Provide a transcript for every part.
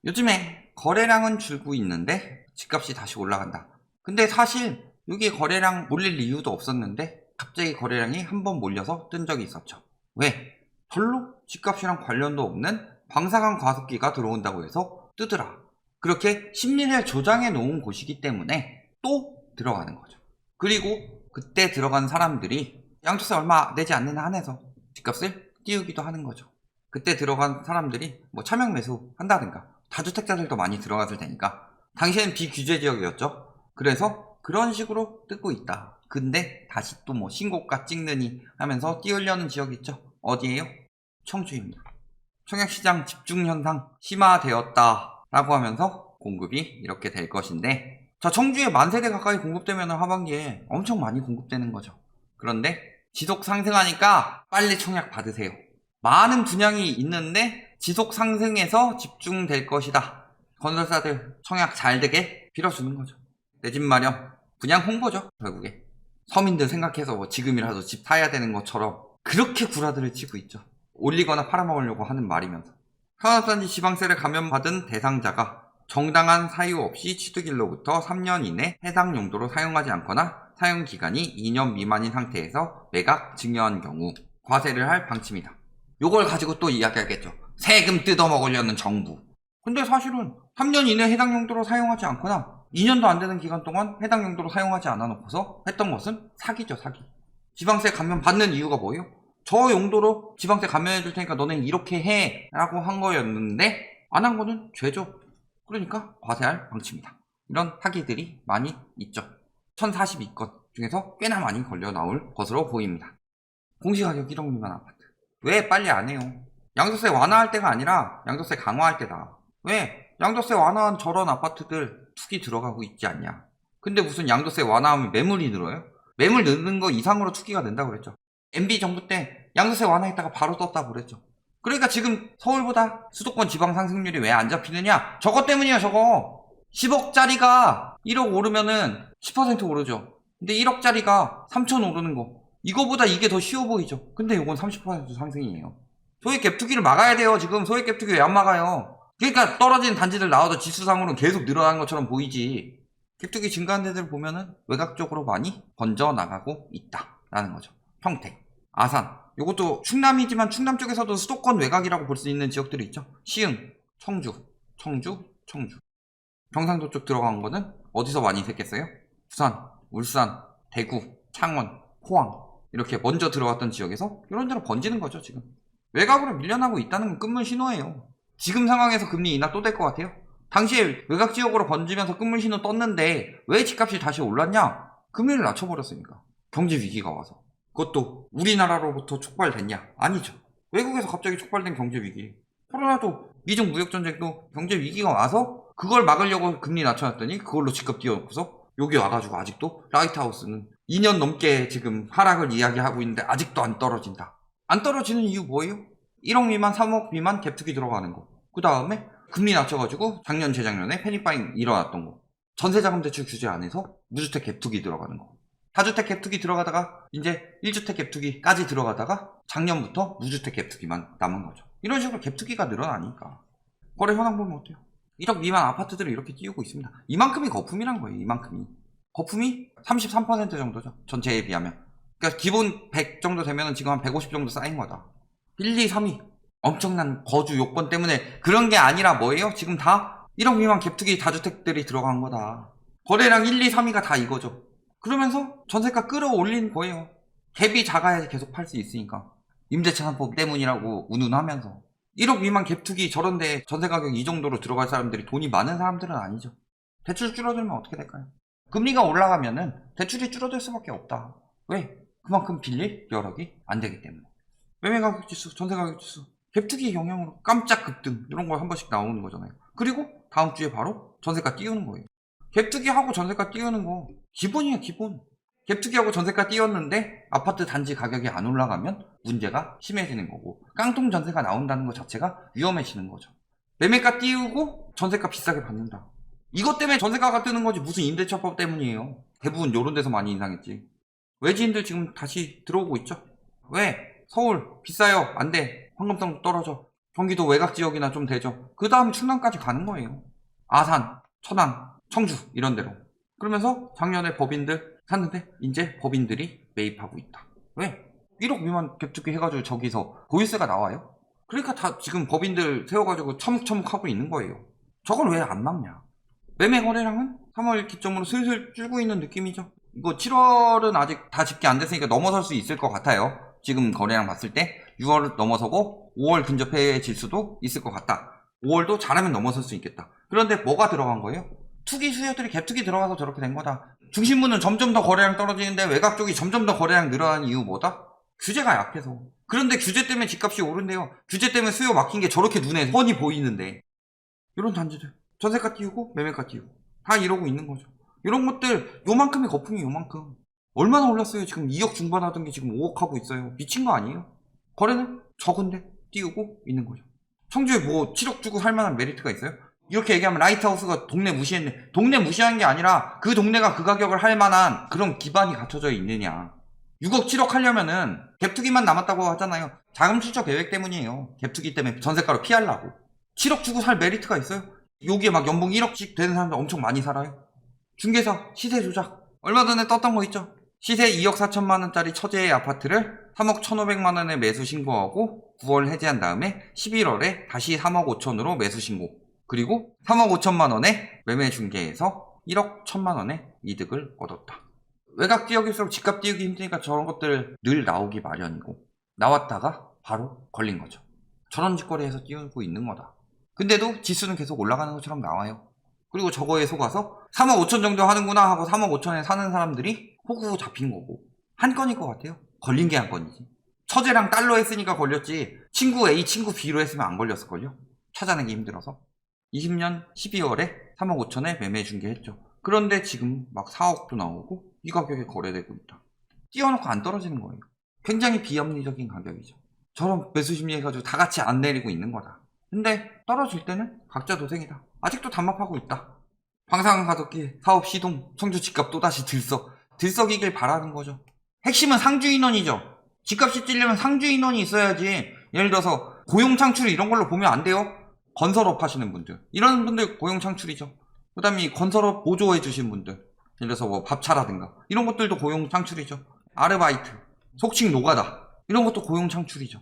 요즘에 거래량은 줄고 있는데 집값이 다시 올라간다. 근데 사실 여기 거래량 몰릴 이유도 없었는데 갑자기 거래량이 한번 몰려서 뜬 적이 있었죠. 왜? 별로 집값이랑 관련도 없는 방사능 과습기가 들어온다고 해서 뜨더라. 그렇게 심리를 조장해 놓은 곳이기 때문에 또 들어가는 거죠. 그리고 그때 들어간 사람들이 양도세 얼마 내지 않는 한에서 집값을 띄우기도 하는 거죠. 그때 들어간 사람들이 뭐 차명 매수 한다든가 다주택자들도 많이 들어갔을 테니까 당시에는 비규제 지역이었죠. 그래서 그런 식으로 뜨고 있다. 근데 다시 또 뭐 신고가 찍느니 하면서 띄우려는 지역이 있죠. 어디예요? 청주입니다. 청약시장 집중현상 심화되었다 라고 하면서 공급이 이렇게 될 것인데, 자, 청주에 10,000세대 가까이 공급되면 하반기에 엄청 많이 공급되는 거죠. 그런데 지속 상승하니까 빨리 청약 받으세요. 많은 분양이 있는데 지속 상승해서 집중될 것이다. 건설사들 청약 잘 되게 빌어주는 거죠. 내 집 마련, 분양 홍보죠. 결국에 서민들 생각해서 뭐 지금이라도 집 사야 되는 것처럼 그렇게 구라들을 치고 있죠. 올리거나 팔아먹으려고 하는 말이면서. 산업단지 지방세를 감면받은 대상자가 정당한 사유 없이 취득일로부터 3년 이내 해당 용도로 사용하지 않거나 사용기간이 2년 미만인 상태에서 매각 증여한 경우 과세를 할 방침이다. 요걸 가지고 또 이야기하겠죠. 세금 뜯어먹으려는 정부. 근데 사실은 3년 이내 해당 용도로 사용하지 않거나 2년도 안 되는 기간 동안 해당 용도로 사용하지 않아 놓고서 했던 것은 사기죠, 사기. 지방세 감면 받는 이유가 뭐예요? 저 용도로 지방세 감면해 줄 테니까 너는 이렇게 해 라고 한 거였는데 안 한 거는 죄죠. 그러니까 과세할 방침이다. 이런 사기들이 많이 있죠. 1042건 중에서 꽤나 많이 걸려 나올 것으로 보입니다. 공시가격 1억 미만 아파트. 왜 빨리 안 해요? 양도세 완화할 때가 아니라 양도세 강화할 때다. 왜? 양도세 완화한 저런 아파트들 투기 들어가고 있지 않냐. 근데 무슨 양도세 완화하면 매물이 늘어요? 매물 늘는 거 이상으로 투기가 된다고 그랬죠. MB 정부 때 양도세 완화했다가 바로 떴다고 그랬죠. 그러니까 지금 서울보다 수도권 지방 상승률이 왜 안 잡히느냐? 저거 때문이야, 저거. 10억짜리가 1억 오르면은 10% 오르죠. 근데 1억짜리가 3천 오르는 거. 이거보다 이게 더 쉬워 보이죠. 근데 이건 30% 상승이에요. 소액 갭투기를 막아야 돼요. 지금 소액 갭투기 왜 안 막아요? 그러니까 떨어진 단지들 나와도 지수상으로는 계속 늘어나는 것처럼 보이지. 갭투기 증가한 데들 보면은 외곽 쪽으로 많이 번져 나가고 있다라는 거죠. 평택, 아산, 이것도 충남이지만 충남 쪽에서도 수도권 외곽이라고 볼 수 있는 지역들이 있죠. 시흥, 청주. 경상도 쪽 들어간 거는 어디서 많이 샜겠어요? 부산, 울산, 대구, 창원, 포항 이렇게 먼저 들어갔던 지역에서 이런 데로 번지는 거죠. 지금 외곽으로 밀려나고 있다는 건 끝물 신호예요. 지금 상황에서 금리 인하 또 될 것 같아요? 당시에 외곽 지역으로 번지면서 끝물 신호 떴는데 왜 집값이 다시 올랐냐? 금리를 낮춰버렸으니까. 경제 위기가 와서. 그것도 우리나라로부터 촉발됐냐? 아니죠. 외국에서 갑자기 촉발된 경제 위기. 코로나도 미중 무역 전쟁도 경제 위기가 와서 그걸 막으려고 금리 낮춰놨더니 그걸로 집값 띄워놓고서 여기 와가지고 아직도 라이트하우스는 2년 넘게 지금 하락을 이야기하고 있는데 아직도 안 떨어진다. 안 떨어지는 이유 뭐예요? 1억 미만, 3억 미만 갭투기 들어가는 거. 그 다음에 금리 낮춰가지고 작년, 재작년에 패닉바잉 일어났던 거. 전세자금 대출 규제 안에서 무주택 갭투기 들어가는 거. 다주택 갭투기 들어가다가 이제 1주택 갭투기까지 들어가다가 작년부터 무주택 갭투기만 남은 거죠. 이런 식으로 갭투기가 늘어나니까 거래 현황 보면 어때요? 1억 미만 아파트들을 이렇게 띄우고 있습니다. 이만큼이 거품이란 거예요. 이만큼이. 거품이 33% 정도죠. 전체에 비하면. 그러니까 기본 100 정도 되면 지금 한 150 정도 쌓인 거다. 1, 2, 3위. 엄청난 거주 요건 때문에 그런 게 아니라 뭐예요? 지금 다 1억 미만 갭투기 다주택들이 들어간 거다. 거래량 1, 2, 3위가 다 이거죠. 그러면서 전세가 끌어올린 거예요. 갭이 작아야 계속 팔 수 있으니까. 임대차 3법 때문이라고 운운하면서. 1억 미만 갭투기 저런데 전세 가격 이 정도로 들어갈 사람들이 돈이 많은 사람들은 아니죠. 대출 줄어들면 어떻게 될까요? 금리가 올라가면은 대출이 줄어들 수밖에 없다. 왜? 그만큼 빌릴 여력이 안 되기 때문에. 매매 가격 지수, 전세 가격 지수, 갭투기 영향으로 깜짝 급등 이런 거 한 번씩 나오는 거잖아요. 그리고 다음 주에 바로 전세가 띄우는 거예요. 갭투기하고 전세가 띄우는 거 기본이에요, 기본. 갭투기하고 전세가 띄웠는데 아파트 단지 가격이 안 올라가면 문제가 심해지는 거고, 깡통 전세가 나온다는 것 자체가 위험해지는 거죠. 매매가 띄우고 전세가 비싸게 받는다. 이것 때문에 전세가가 뜨는 거지 무슨 임대차법 때문이에요. 대부분 요런 데서 많이 인상했지. 외지인들 지금 다시 들어오고 있죠. 왜? 서울 비싸요. 안 돼. 황금성 떨어져. 경기도 외곽 지역이나 좀 되죠. 그 다음에 충남까지 가는 거예요. 아산, 천안, 청주 이런 데로. 그러면서 작년에 법인들 샀는데 이제 법인들이 매입하고 있다. 왜? 1억 미만 갭투기 해가지고 저기서 보유세가 나와요. 그러니까 다 지금 법인들 세워가지고 처묵처묵 하고 있는 거예요. 저걸 왜 안 막냐? 매매 거래량은 3월 기점으로 슬슬 줄고 있는 느낌이죠. 이거 7월은 아직 다 집계 안 됐으니까 넘어설 수 있을 것 같아요. 지금 거래량 봤을 때 6월 넘어서고 5월 근접해질 수도 있을 것 같다. 5월도 잘하면 넘어설 수 있겠다. 그런데 뭐가 들어간 거예요? 투기 수요들이 갭투기 들어가서 저렇게 된 거다. 중심부는 점점 더 거래량 떨어지는데 외곽 쪽이 점점 더 거래량 늘어나는 이유 뭐다? 규제가 약해서. 그런데 규제 때문에 집값이 오른대요. 규제 때문에 수요 막힌 게 저렇게 눈에 뻔히 보이는데. 이런 단지들. 전세가 띄우고 매매가 띄우고 다 이러고 있는 거죠. 이런 것들 요만큼의 거품이 요만큼. 얼마나 올랐어요? 지금 2억 중반 하던 게 지금 5억 하고 있어요. 미친 거 아니에요? 거래는 적은데 띄우고 있는 거죠. 청주에 뭐 7억 주고 살 만한 메리트가 있어요? 이렇게 얘기하면 라이트하우스가 동네 무시했네. 동네 무시한 게 아니라 그 동네가 그 가격을 할 만한 그런 기반이 갖춰져 있느냐. 6억 7억 하려면은 갭투기만 남았다고 하잖아요. 자금 출처 계획 때문이에요. 갭투기 때문에 전세가로 피하려고. 7억 주고 살 메리트가 있어요? 여기에 막 연봉 1억씩 되는 사람들 엄청 많이 살아요. 중개사 시세 조작 얼마 전에 떴던 거 있죠. 시세 2억 4천만 원짜리 처제의 아파트를 3억 1,500만 원에 매수 신고하고 9월 해지한 다음에 11월에 다시 3억 5천으로 매수 신고, 그리고 3억 5천만 원에 매매 중개해서 1억 1천만 원의 이득을 얻었다. 외곽 지역일수록 집값 띄우기 힘드니까 저런 것들 늘 나오기 마련이고, 나왔다가 바로 걸린 거죠. 저런 짓거리에서 띄우고 있는 거다. 근데도 지수는 계속 올라가는 것처럼 나와요. 그리고 저거에 속아서 3억 5천 정도 하는구나 하고 3억 5천에 사는 사람들이 호구 잡힌 거고, 한 건일 것 같아요. 걸린 게 한 건이지. 처제랑 딸로 했으니까 걸렸지 친구 A 친구 B로 했으면 안 걸렸을걸요. 찾아내기 힘들어서. 20년 12월에 3억 5천에 매매 중개했죠. 그런데 지금 막 4억도 나오고 이 가격에 거래되고 있다. 띄워놓고 안 떨어지는 거예요. 굉장히 비합리적인 가격이죠. 저런 매수 심리 해가지고 다 같이 안 내리고 있는 거다. 근데 떨어질 때는 각자 도생이다. 아직도 단합하고 있다. 방산가덕기 사업 시동, 청주 집값 또다시 들썩이길 바라는 거죠. 핵심은 상주 인원이죠. 집값이 찌려면 상주 인원이 있어야지. 예를 들어서 고용 창출 이런 걸로 보면 안 돼요. 건설업 하시는 분들, 이런 분들 고용 창출이죠. 그 다음에 건설업 보조해 주신 분들, 예를 들어서 뭐 밥차라든가 이런 것들도 고용 창출이죠. 아르바이트, 속칭 노가다 이런 것도 고용 창출이죠.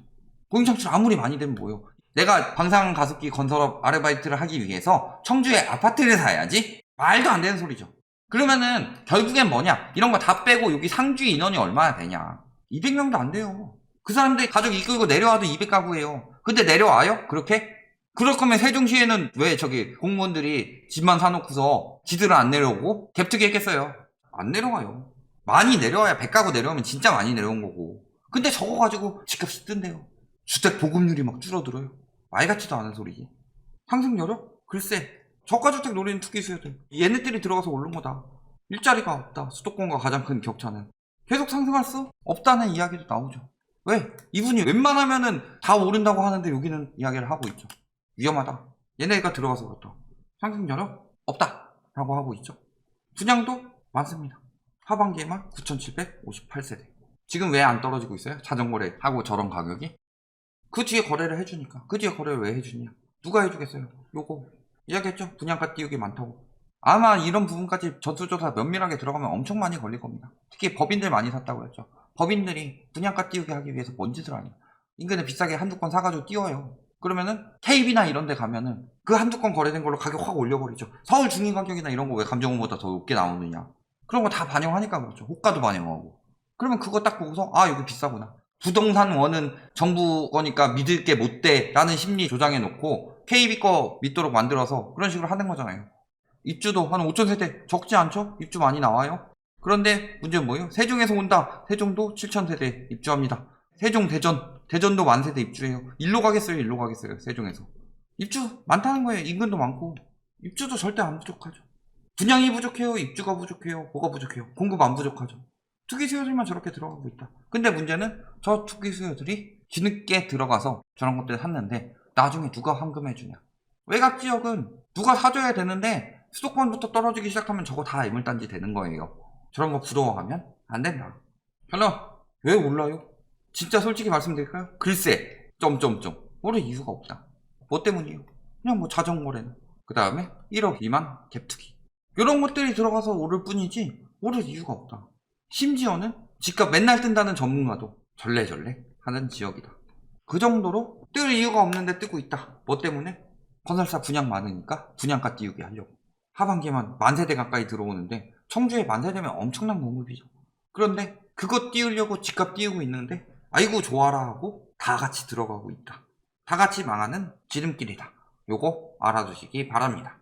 고용 창출 아무리 많이 되면 뭐예요? 내가 방산가습기 건설업 아르바이트를 하기 위해서 청주에 아파트를 사야지? 말도 안 되는 소리죠. 그러면은 결국엔 뭐냐? 이런 거 다 빼고 여기 상주 인원이 얼마나 되냐? 200명도 안 돼요. 그 사람들 가족 이끌고 내려와도 200가구예요. 근데 내려와요? 그렇게? 그럴 거면 세종시에는 왜 저기 공무원들이 집만 사놓고서 지들은 안 내려오고 갭투기 했겠어요? 안 내려와요. 많이 내려와야 100가구 내려오면 진짜 많이 내려온 거고. 근데 저거 가지고 집값이 뜬대요. 주택 보급률이 막 줄어들어요. 말 같지도 않은 소리지. 상승 여력? 글쎄, 저가주택 노리는 투기 수요들, 얘네들이 들어가서 오른 거다. 일자리가 없다. 수도권과 가장 큰 격차는. 계속 상승할 수 없다는 이야기도 나오죠. 왜? 이분이 웬만하면은 다 오른다고 하는데 여기는 이야기를 하고 있죠. 위험하다. 얘네가 들어가서 그렇다. 상승 여력? 없다. 라고 하고 있죠. 분양도 많습니다. 하반기에만 9,758세대. 지금 왜 안 떨어지고 있어요? 자전거래 하고 저런 가격이? 그 뒤에 거래를 해주니까. 그 뒤에 거래를 왜 해주냐? 누가 해주겠어요? 요거 이야기했죠? 분양가 띄우기 많다고. 아마 이런 부분까지 전수조사 면밀하게 들어가면 엄청 많이 걸릴 겁니다. 특히 법인들 많이 샀다고 했죠. 법인들이 분양가 띄우기 하기 위해서 뭔 짓을 하냐. 인근에 비싸게 한두 건 사가지고 띄워요. 그러면은 KB나 이런 데 가면은 그 한두 건 거래된 걸로 가격 확 올려버리죠. 서울 중위가격이나 이런 거 왜 감정원보다 더 높게 나오느냐. 그런 거 다 반영하니까 그렇죠. 호가도 반영하고. 그러면 그거 딱 보고서 아 여기 비싸구나. 부동산 원은 정부 거니까 믿을 게 못 돼 라는 심리 조장해 놓고 KB 거 믿도록 만들어서 그런 식으로 하는 거잖아요. 입주도 한 5,000세대 적지 않죠? 입주 많이 나와요. 그런데 문제는 뭐예요? 세종에서 온다. 세종도 7,000세대 입주합니다. 세종 대전도 10,000세대 입주해요. 일로 가겠어요 세종에서. 입주 많다는 거예요. 인근도 많고. 입주도 절대 안 부족하죠. 분양이 부족해요? 입주가 부족해요? 뭐가 부족해요? 공급 안 부족하죠. 투기 수요들만 저렇게 들어가고 있다. 근데 문제는 저 투기 수요들이 뒤늦게 들어가서 저런 것들 샀는데 나중에 누가 환금해주냐. 외곽 지역은 누가 사줘야 되는데 수도권부터 떨어지기 시작하면 저거 다 애물단지 되는 거예요. 저런 거 부러워하면 안 된다. 별로 왜 올라요? 진짜 솔직히 말씀드릴까요? 글쎄 점점점 오를 이유가 없다. 뭐 때문이에요? 그냥 뭐 자전거래는. 그 다음에 1억 미만 갭투기. 이런 것들이 들어가서 오를 뿐이지 오를 이유가 없다. 심지어는 집값 맨날 뜬다는 전문가도 절레절레 하는 지역이다. 그 정도로 뜰 이유가 없는데 뜨고 있다. 뭐 때문에? 건설사 분양 많으니까 분양가 띄우게 하려고. 하반기에만 10,000세대 가까이 들어오는데 청주에 10,000세대면 엄청난 공급이죠. 그런데 그거 띄우려고 집값 띄우고 있는데 아이고 좋아라 하고 다 같이 들어가고 있다. 다 같이 망하는 지름길이다. 요거 알아두시기 바랍니다.